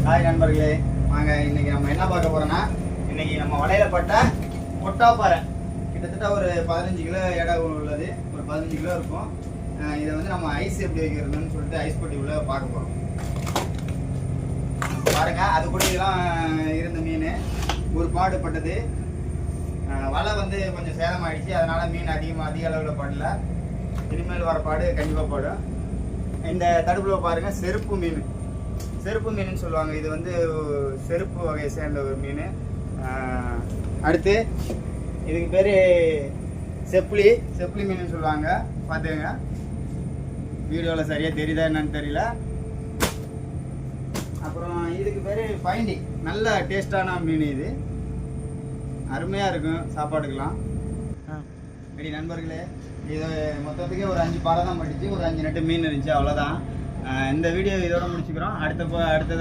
Hi நண்பர்களே, வாங்க இன்னைக்கு நம்ம என்ன பார்க்க போறோம்னா, இன்னைக்கு நம்ம வலையில பட்ட கொட்டாப்பாறை கிட்டத்தட்ட ஒரு 15 கிலோ எடை உள்ளது. ஒரு 15 கிலோ இருக்கும். இதை வந்து நம்ம ஐஸ் எப்படி வைக்கிறதுன்னு சொல்லிட்டு ஐஸ் பொட்டி உள்ள பார்க்க போறோம். பாருங்க, அது கூட இதெல்லாம் இருந்த மீன் ஒரு பாடுபட்டது. வலை வந்து கொஞ்சம் சேதமாயிடுச்சு, அதனால மீன் அதிக அளவில் படல. இனிமேல் வர பாடு கண்டிப்பாக படும். இந்த தடுப்புல பாருங்க, செருப்பு மீன் சொல்லுவாங்க. இது வந்து செருப்பு வகையை சேர்ந்த ஒரு மீன். அடுத்து இதுக்கு பேர் செப்ளி மீன் சொல்லுவாங்க. பார்த்துக்கங்க, வீடியோவில் சரியாக தெரியுதா என்னன்னு தெரியல. அப்புறம் இதுக்கு பேர் ஃபைண்டி. நல்ல டேஸ்டான மீன், இது அருமையாக இருக்கும் சாப்பாடுக்கலாம். சரி நண்பர்களே, இது மொத்தத்துக்கே ஒரு 5 பாறை தான் பட்டுச்சு. ஒரு 5 நட்டு மீன் இருந்துச்சு, அவ்வளோதான். இந்த வீடியோ இதோட முடிச்சுக்கிறோம். அடுத்த